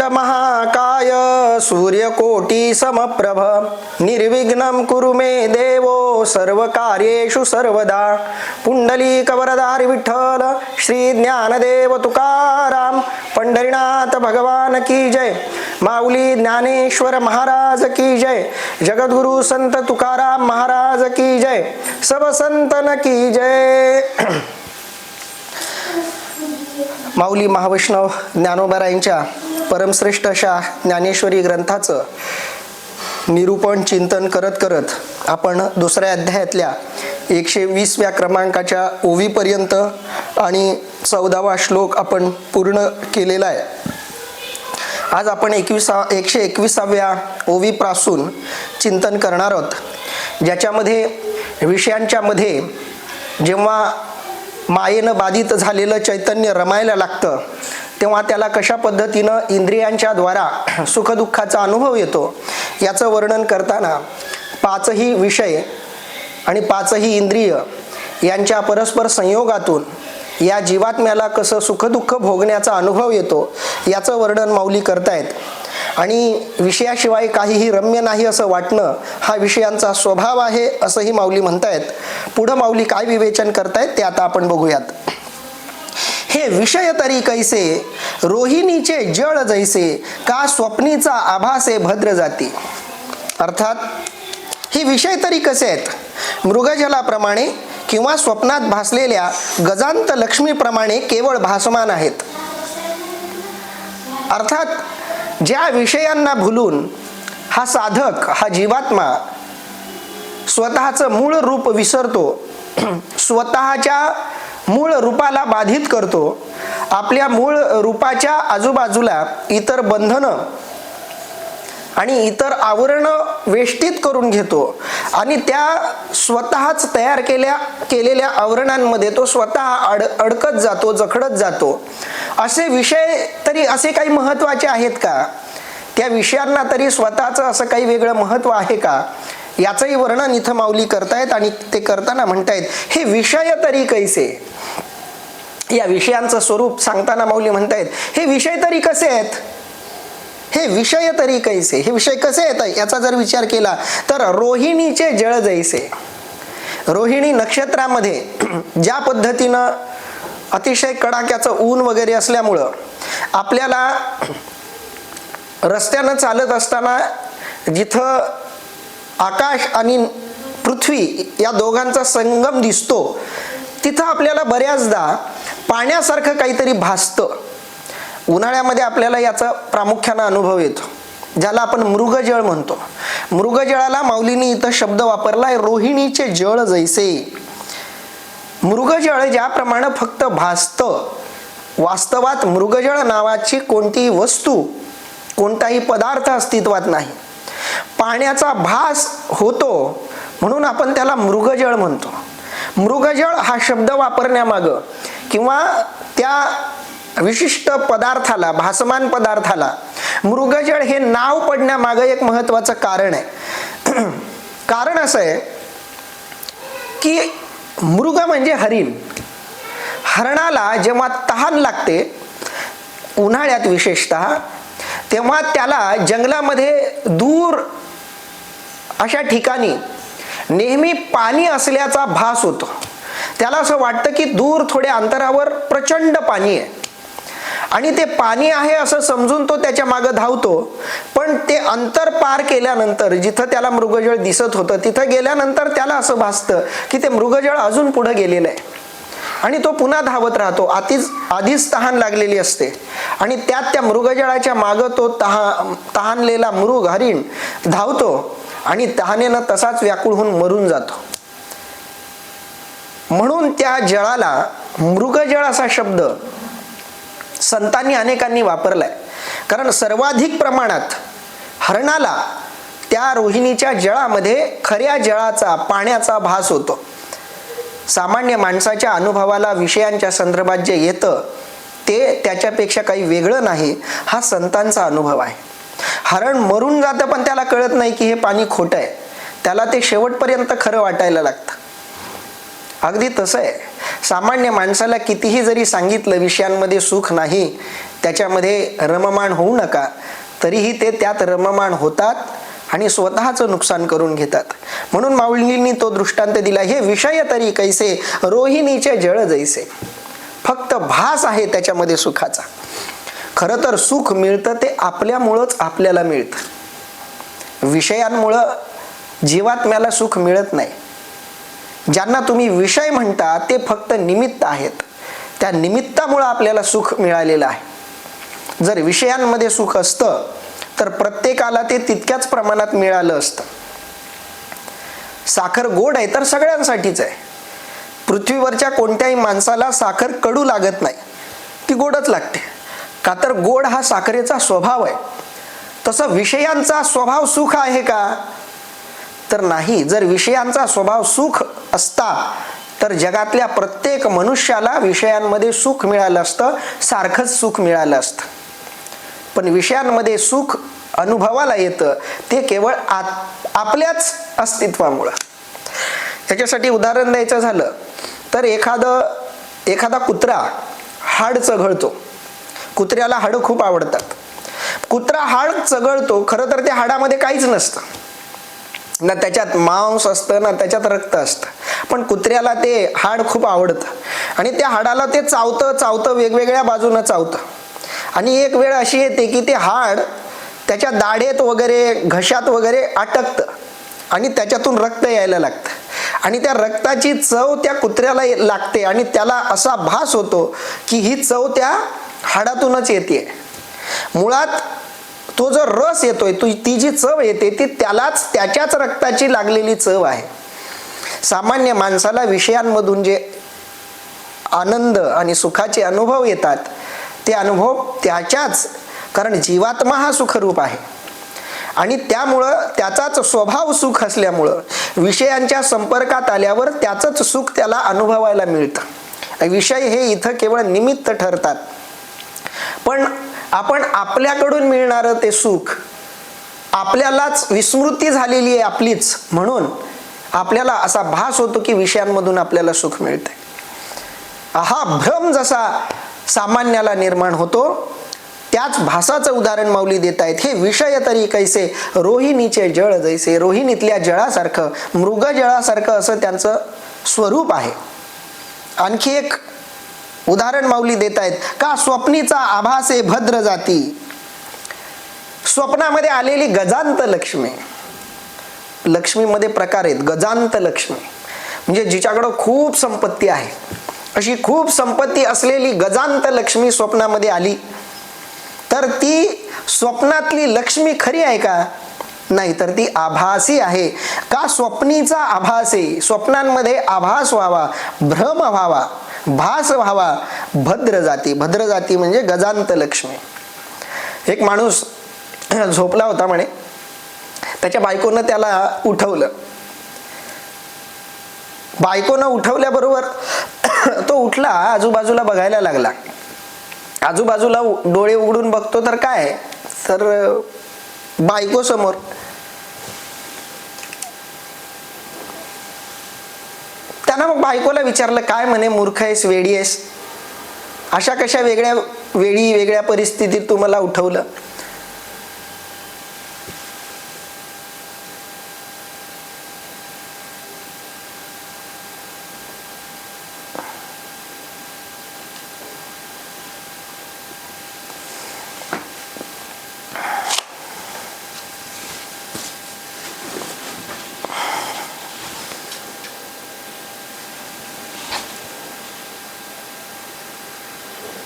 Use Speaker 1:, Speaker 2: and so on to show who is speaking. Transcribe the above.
Speaker 1: वक्रतुण्डमहाकाय सूर्यकोटि समप्रभ निर्विघ्नं कुरु मे देवो सर्वकार्येषु सर्वदा। पुंडलीकवरदारि विठ्ठल श्री ज्ञानदेव तुकाराम पंढरीनाथ भगवान की जय। माऊली ज्ञानेश्वर महाराज की जय। जगद्गुरु संत तुकाराम महाराज की जय। सब संतन की जय। माऊली महावैष्णव ज्ञानोबारायांच्या परमश्रेष्ठ अशा ज्ञानेश्वरी ग्रंथाचं निरूपण चिंतन करत करत आपण दुसऱ्या अध्यायातल्या 120व्या क्रमांकाच्या ओवीपर्यंत आणि 14वा श्लोक आपण पूर्ण केलेला आहे। आज आपण 121व्या ओवीपासून चिंतन करणार आहोत, ज्याच्यामध्ये विषयांच्या मध्ये जेव्हा मायेनं बाधित झालेलं चैतन्य रमायला लागतं तेव्हा त्याला कशा पद्धतीनं इंद्रियांच्या द्वारा सुखदुःखाचा अनुभव येतो याचं वर्णन करताना 5ही विषय आणि 5ही इंद्रिय यांच्या परस्पर संयोगातून या जीवात्म्याला कसं सुखदुःख भोगण्याचा अनुभव येतो याचं वर्णन माऊली करतायत। आणि विषयाशिवाय काहीही रम्य नाही असं वाटणं हा विषयांचा स्वभाव आहे असंही माऊली म्हणतायत। पुढं माऊली काय विवेचन करतायत ते आता आपण बघूयात। हे विषय तरी कैसे रोहिणीचे जळ जैसे का स्वप्नीचा आभासे भद्र जाती। अर्थात हे विषय तरी कसे आहेत, मृगजलाप्रमाणे किंवा स्वप्नात भासलेल्या गजांत लक्ष्मीप्रमाणे केवळ भासमान आहेत। अर्थात ज्या विषयांना भुलून हा साधक हा जीवात्मा स्वतःचं मूळ रूप विसरतो, स्वतःच्या मूळ रूपाला बाधित करतो, आपल्या मूळ रूपाच्या आजूबाजूला इतर बंधनं आणि इतर आवरण वेष्टित करून घेतो आणि त्या स्वतःच तयार केलेल्या आवरणांमध्ये तो स्वतः अडकत जातो, जखडत जातो। असे विषय तरी असे काही महत्त्वाचे आहेत का, त्या विषयांना तरी स्वतःचं असं काही वेगळं महत्त्व आहे का, याचंही वर्णन इथं माऊली करतायत। आणि ते करताना म्हणतायत हे विषय तरी कैसे, या विषयांचं स्वरूप सांगताना माऊली म्हणतायत हे विषय तरी कसे आहेत, हे विषय तरी कैसे, हे विषय कसे आहेत याचा जर विचार केला तर रोहिणीचे जळ जैसे, रोहिणी नक्षत्रामध्ये ज्या पद्धतीनं अतिशय कडाक्याचं ऊन वगैरे असल्यामुळं आपल्याला रस्त्यानं चालत असताना जिथं आकाश आणि पृथ्वी या दोघांचा संगम दिसतो तिथं आपल्याला बऱ्याचदा पाण्यासारखं काहीतरी भासतं। उन्हाळ्यामध्ये आपल्याला याचा प्रामुख्याने अनुभव येतो, ज्याला आपण मृगजळ म्हणतो। मृगजळाला माऊलीने इथं शब्द वापरलाय रोहिणीचे जळ जैसे। मृगजळ ज्याप्रमाणे फक्त भासतं, वास्तवात मृगजळ नावाची कोणतीही वस्तू कोणताही पदार्थ अस्तित्वात नाही। पाण्याचा भास होतो म्हणून आपण त्याला मृगजळ म्हणतो। मृगजळ हा शब्द वापरण्यामागं किंवा त्या विशिष्ट पदार्थाला, भासमान पदार्थाला मृगजळ हे नाव पडण्यामागं एक महत्त्वाचं कारण आहे। कारण असं आहे की मृग म्हणजे हरिण, हरणाला जेव्हा तहान लागते उन्हाळ्यात विशेषतः, तेव्हा त्याला जंगलामध्ये दूर अशा ठिकाणी नेहमी पाणी असल्याचा भास होतो। त्याला असं वाटतं की दूर थोड्या अंतरावर प्रचंड पाणी आहे आणि ते पाणी आहे असं समजून तो त्याच्या मागे धावतो। पण ते अंतर पार केल्यानंतर जिथं त्याला मृगजळ दिसत होतं तिथं गेल्यानंतर त्याला असं भासतं की ते मृगजळ अजून पुढे गेलेलं आहे आणि तो पुन्हा धावत राहतो। आधीच तहान लागलेली असते आणि त्यात त्या मृगजळाच्या मागे तो तहानलेला मृग हरिण धावतो आणि तहानेनं तसाच व्याकुळ होऊन मरून जातो। म्हणून त्या जळाला मृगजळ असा शब्द संतांनी अनेकांनी वापरलाय, कारण सर्वाधिक प्रमाणात हरणाला त्या रोहिणीच्या जळामध्ये खऱ्या जळाचा, पाण्याचा भास होतो। सामान्य माणसाच्या अनुभवाला विषयांच्या संदर्भात जे येतं ते त्याच्यापेक्षा काही वेगळं नाही, हा संतांचा अनुभव आहे। हरण मरून जातं पण त्याला कळत नाही की हे पाणी खोटं आहे, त्याला ते शेवटपर्यंत खरं वाटायला लागतं। अगदी तसं आहे, सामान्य माणसाला कितीही जरी सांगितलं विषयांमध्ये सुख नाही त्याच्यामध्ये रममाण होऊ नका, तरीही ते त्यात रममाण होतात आणि स्वतःचं नुकसान करून घेतात. म्हणून माऊलींनी तो दृष्टांत दिला, हे विषय तरी कैसे रोहिणीचे जळ जैसे. फक्त भास आहे त्याच्यामध्ये सुखाचा. खरं तर सुख मिळतं ते आपल्यामुळंच आपल्याला मिळतं. विषयांमुळं जीवात्म्याला सुख मिळत नाही. ज्यांना तुम्ही विषय म्हणता ते फक्त निमित्त आहेत. त्या निमित्तामुळं आपल्याला सुख मिळालेलं आहे. जर विषयांमध्ये सुख असतं तर प्रत्येकाला ते तितक्याच प्रमाणात मिळालं असतं. साखर गोड आहे तर सगळ्यांसाठीच आहे. पृथ्वीवरच्या कोणत्याही माणसाला साखर कडू लागत नाही, ती गोडच लागते. का तर गोड हा साखरेचा स्वभाव आहे. तसं विषयांचा स्वभाव सुख आहे का? तर नाही. जर विषयांचा स्वभाव सुख असता तर जगातल्या प्रत्येक मनुष्याला विषयांमध्ये सुख मिळालं असतं, सारखंच सुख मिळालं असतं. पण विषयांमध्ये सुख अनुभवाला येतं ते केवळ आपल्याच अस्तित्वामुळं. त्याच्यासाठी उदाहरण द्यायचं झालं तर एखादा कुत्रा हाड चघळतो. कुत्र्याला हाडं खूप आवडतात. कुत्रा हाड चघळतो, खरं तर त्या हाडामध्ये काहीच नसतं, ना त्याच्यात मांस असतं ना त्याच्यात रक्त असतं, पण कुत्र्याला ते हाड खूप आवडतं आणि त्या हाडाला ते चावतं वेगवेगळ्या बाजूनं चावतं. आणि एक वेळ अशी येते की ते हाड त्याच्या दाढेत वगैरे घशात वगैरे अटकतं आणि त्याच्यातून रक्त यायला लागतं आणि त्या रक्ताची चव त्या कुत्र्याला लागते आणि त्याला असा भास होतो की ही चव त्या हाडातूनच येते. मुळात तो जो रस येतोय, ती जी चव येते ती त्याच्याच रक्ताची लागलेली चव आहे. सामान्य माणसाला विषयांमधून जे आनंद आणि सुखाचे अनुभव येतात ते अनुभव त्याच्याच, कारण जीवात्मा हा सुखरूप आहे आणि त्यामुळं त्याचाच स्वभाव सुख असल्यामुळं विषयांच्या संपर्कात आल्यावर त्याचंच सुख त्याला अनुभवायला मिळतं. विषय हे इथं केवळ निमित्त ठरतात. पण आपण आपल्याकडून मिळणारं ते सुख आपल्यालाच विस्मृती झालेली आहे आपलीच, म्हणून आपल्याला असा भास होतो की विषयांमधून आपल्याला सुख मिळतंय. हा भ्रम जसा सामान्याला निर्माण होतो त्याच भासाचं उदाहरण माऊली देत आहेत. हे विषय तरी कैसे रोहिणीचे जळ जैसे. रोहिणीतल्या जळासारखं, मृग जळासारखं असं त्यांचं स्वरूप आहे. आणखी एक उदाहरण माऊली देत आहेत, का स्वप्नीचा आभासे भद्र जाती. स्वप्नामध्ये आलेली गजांत लक्ष्मी. लक्ष्मीमध्ये प्रकार आहेत. गजांत लक्ष्मी म्हणजे जिच्याकडं खूप संपत्ती आहे, अशी खूप संपत्ती असलेली गजांत लक्ष्मी स्वप्नामध्ये आली तर ती स्वप्नातली लक्ष्मी खरी आहे का? नाही, तर ती आभासी आहे. का स्वप्नीचा आभासे, स्वप्नांमध्ये आभास व्हावा, भ्रम व्हावा, भास व्हावा. भद्र जाती, भद्र जाती म्हणजे गजांत लक्ष्मी. एक माणूस झोपला होता म्हणे, त्याच्या बायकोनं त्याला उठवलं. बायकोनं उठवल्याबरोबर तो उठला, आजूबाजूला बघायला लागला. आजूबाजूला डोळे उघडून बघतो तर काय, तर बायको समोर. त्यानं मग बायकोला विचारलं, काय म्हणे, मूर्ख आहेस, वेडी आहेस, अशा कशा वेगळ्या वेळी वेगळ्या परिस्थितीत तू मला उठवलं?